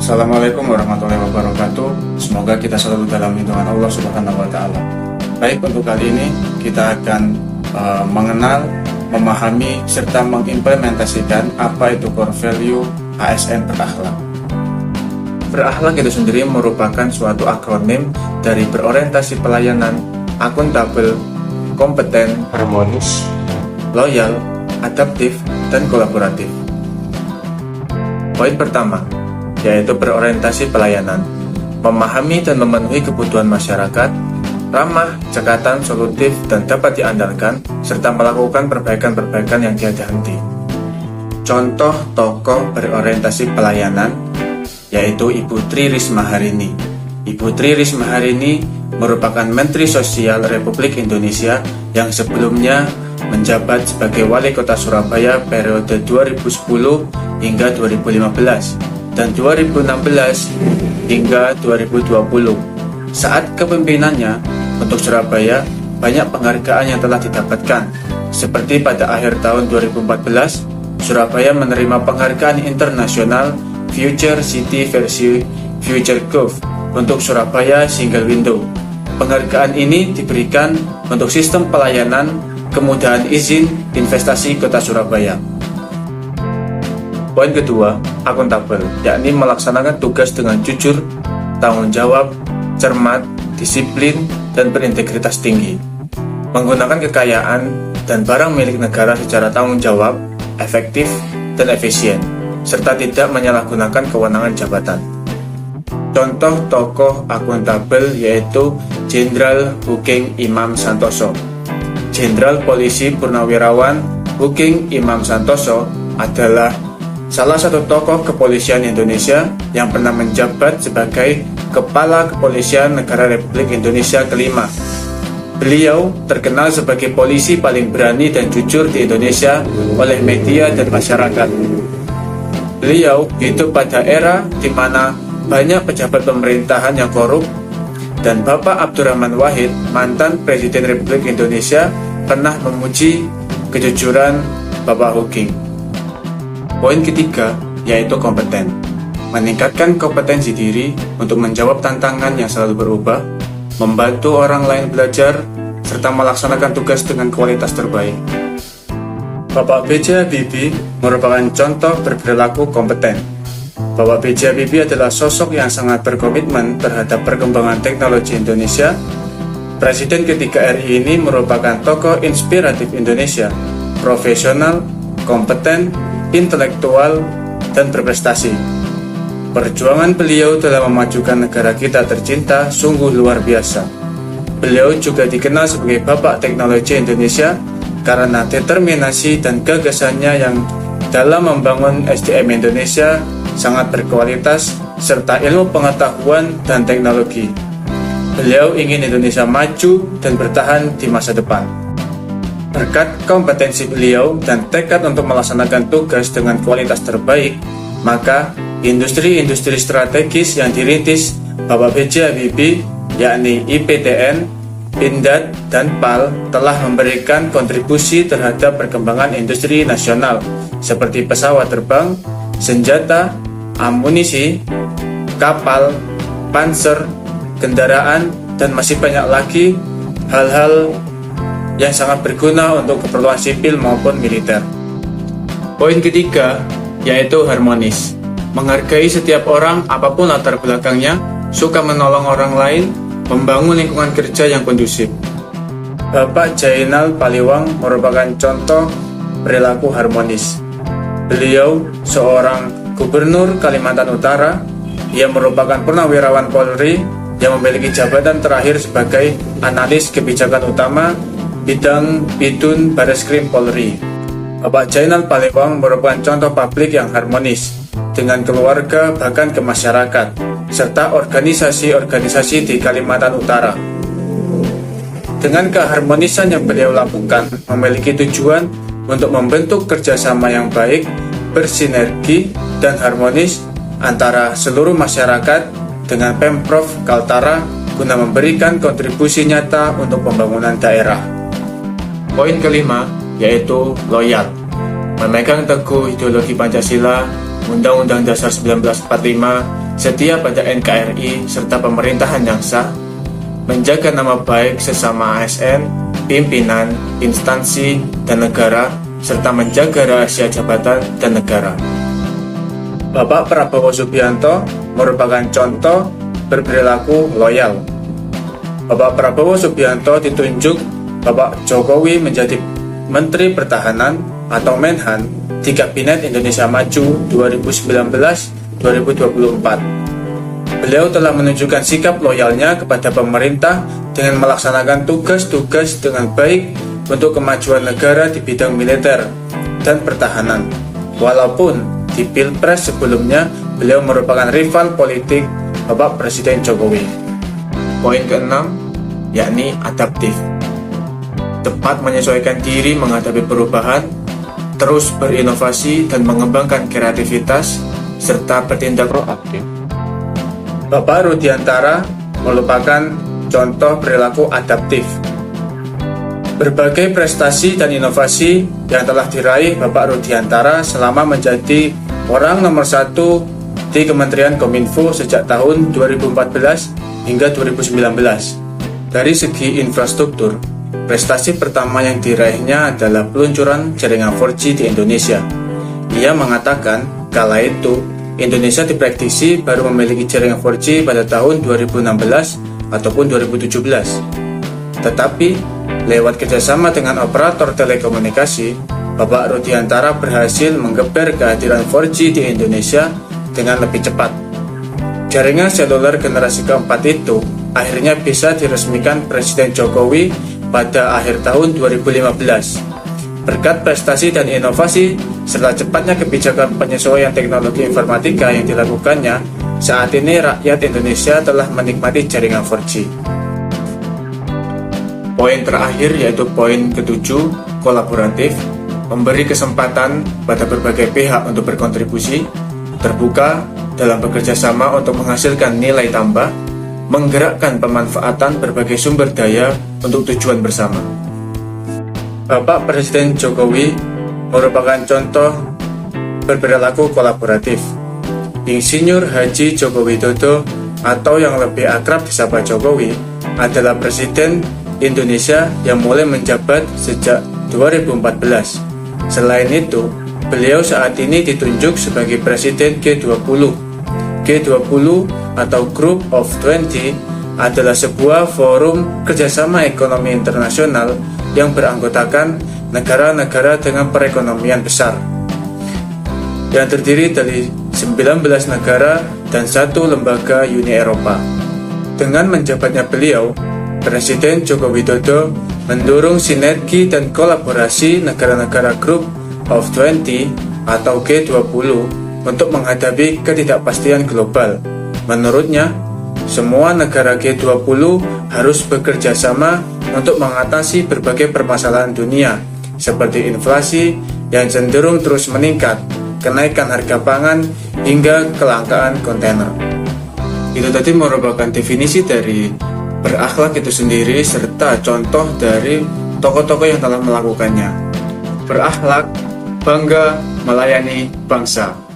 Assalamualaikum warahmatullahi wabarakatuh. Semoga kita selalu dalam lindungan Allah Subhanahu wa Ta'ala. Baik, untuk kali ini kita akan mengenal, memahami, serta mengimplementasikan apa itu core value ASN berakhlak. Berakhlak itu sendiri merupakan suatu akronim dari berorientasi pelayanan, akuntabel, kompeten, harmonis, loyal, adaptif, dan kolaboratif. Poin pertama, yaitu berorientasi pelayanan, memahami dan memenuhi kebutuhan masyarakat, ramah, cekatan, solutif, dan dapat diandalkan, serta melakukan perbaikan-perbaikan yang tiada henti. Contoh tokoh berorientasi pelayanan yaitu Ibu Tri Risma Harini. Ibu Tri Risma Harini merupakan Menteri Sosial Republik Indonesia yang sebelumnya menjabat sebagai Wali Kota Surabaya periode 2010 hingga 2015 dan 2016 hingga 2020. Saat kepemimpinannya untuk Surabaya, banyak penghargaan yang telah didapatkan. Seperti pada akhir tahun 2014, Surabaya menerima penghargaan internasional Future City versi FutureGov untuk Surabaya Single Window. Penghargaan ini diberikan untuk sistem pelayanan kemudahan izin investasi Kota Surabaya. Poin kedua, akuntabel, yakni melaksanakan tugas dengan jujur, tanggung jawab, cermat, disiplin, dan berintegritas tinggi. Menggunakan kekayaan dan barang milik negara secara tanggung jawab, efektif, dan efisien, serta tidak menyalahgunakan kewenangan jabatan. Contoh tokoh akuntabel yaitu Jenderal Hugeng Imam Santoso. Jenderal Polisi Purnawirawan Hugeng Imam Santoso adalah salah satu tokoh kepolisian Indonesia yang pernah menjabat sebagai Kepala Kepolisian Negara Republik Indonesia kelima. Beliau terkenal sebagai polisi paling berani dan jujur di Indonesia oleh media dan masyarakat. Beliau hidup pada era di mana banyak pejabat pemerintahan yang korup, dan Bapak Abdurrahman Wahid, mantan Presiden Republik Indonesia, pernah memuji kejujuran Bapak Hugeng. Poin ketiga, yaitu kompeten. Meningkatkan kompetensi diri untuk menjawab tantangan yang selalu berubah, membantu orang lain belajar, serta melaksanakan tugas dengan kualitas terbaik. Bapak B.J. Habibie merupakan contoh berperilaku kompeten. Bapak B.J. Habibie adalah sosok yang sangat berkomitmen terhadap perkembangan teknologi Indonesia. Presiden ketiga RI ini merupakan tokoh inspiratif Indonesia, profesional, kompeten, intelektual, dan berprestasi. Perjuangan beliau dalam memajukan negara kita tercinta sungguh luar biasa. Beliau juga dikenal sebagai Bapak Teknologi Indonesia karena determinasi dan gagasannya yang dalam membangun SDM Indonesia sangat berkualitas serta ilmu pengetahuan dan teknologi. Beliau ingin Indonesia maju dan bertahan di masa depan. Berkat kompetensi beliau dan tekad untuk melaksanakan tugas dengan kualitas terbaik, maka industri-industri strategis yang dirintis Bapak B.J. Habibie, yakni IPTN, Pindad, dan PAL telah memberikan kontribusi terhadap perkembangan industri nasional seperti pesawat terbang, senjata, amunisi, kapal, panser, kendaraan, dan masih banyak lagi hal-hal yang sangat berguna untuk keperluan sipil maupun militer. Poin ketiga, yaitu harmonis. Menghargai setiap orang apapun latar belakangnya, suka menolong orang lain, membangun lingkungan kerja yang kondusif. Bapak Jainal Paliwang merupakan contoh perilaku harmonis. Beliau seorang Gubernur Kalimantan Utara. Ia merupakan purnawirawan Polri yang memiliki jabatan terakhir sebagai analis kebijakan utama bidang Bidun Bareskrim Polri. Bapak Jainal Paliwang merupakan contoh publik yang harmonis dengan keluarga bahkan ke masyarakat serta organisasi-organisasi di Kalimantan Utara. Dengan keharmonisan yang beliau lakukan memiliki tujuan untuk membentuk kerjasama yang baik, bersinergi, dan harmonis antara seluruh masyarakat dengan Pemprov Kaltara guna memberikan kontribusi nyata untuk pembangunan daerah. Poin kelima, yaitu loyal. Memegang teguh ideologi Pancasila, Undang-Undang Dasar 1945, setia pada NKRI serta pemerintahan yang sah, menjaga nama baik sesama ASN, pimpinan, instansi, dan negara, serta menjaga rahasia jabatan dan negara. Bapak Prabowo Subianto merupakan contoh berperilaku loyal. Bapak Prabowo Subianto ditunjuk Bapak Jokowi menjadi Menteri Pertahanan atau Menhan di Kabinet Indonesia Maju 2019-2024. Beliau telah menunjukkan sikap loyalnya kepada pemerintah dengan melaksanakan tugas-tugas dengan baik untuk kemajuan negara di bidang militer dan pertahanan. Walaupun di Pilpres sebelumnya beliau merupakan rival politik Bapak Presiden Jokowi. Poin keenam, yakni adaptif. Tepat menyesuaikan diri menghadapi perubahan, terus berinovasi dan mengembangkan kreativitas, serta bertindak proaktif. Bapak Rudiantara merupakan contoh perilaku adaptif. Berbagai prestasi dan inovasi yang telah diraih Bapak Rudiantara selama menjadi orang nomor 1 di Kementerian Kominfo sejak tahun 2014 hingga 2019. Dari segi infrastruktur, prestasi pertama yang diraihnya adalah peluncuran jaringan 4G di Indonesia. Ia mengatakan kala itu Indonesia diprediksi baru memiliki jaringan 4G pada tahun 2016 ataupun 2017. Tetapi, lewat kerjasama dengan operator telekomunikasi, Bapak Rudiantara berhasil menggeber kehadiran 4G di Indonesia dengan lebih cepat. Jaringan seluler generasi keempat itu akhirnya bisa diresmikan Presiden Jokowi pada akhir tahun 2015. Berkat prestasi dan inovasi serta cepatnya kebijakan penyesuaian teknologi informatika yang dilakukannya, saat ini rakyat Indonesia telah menikmati jaringan 4G. Poin terakhir yaitu poin ketujuh, kolaboratif, memberi kesempatan pada berbagai pihak untuk berkontribusi, terbuka dalam bekerja sama untuk menghasilkan nilai tambah, menggerakkan pemanfaatan berbagai sumber daya untuk tujuan bersama. Bapak Presiden Jokowi merupakan contoh berperilaku kolaboratif. Insinyur Haji Joko Widodo atau yang lebih akrab disapa Jokowi adalah Presiden Indonesia yang mulai menjabat sejak 2014. Selain itu, beliau saat ini ditunjuk sebagai Presiden G20. G20 atau Group of 20 adalah sebuah forum kerjasama ekonomi internasional yang beranggotakan negara-negara dengan perekonomian besar, yang terdiri dari 19 negara dan 1 lembaga Uni Eropa. Dengan menjabatnya beliau, Presiden Joko Widodo mendorong sinergi dan kolaborasi negara-negara Group of 20 atau G20 untuk menghadapi ketidakpastian global. Menurutnya, semua negara G20 harus bekerja sama untuk mengatasi berbagai permasalahan dunia, seperti inflasi yang cenderung terus meningkat, kenaikan harga pangan, hingga kelangkaan kontainer. Itu tadi merupakan definisi dari berakhlak itu sendiri serta contoh dari tokoh-tokoh yang telah melakukannya. Berakhlak, bangga, melayani bangsa.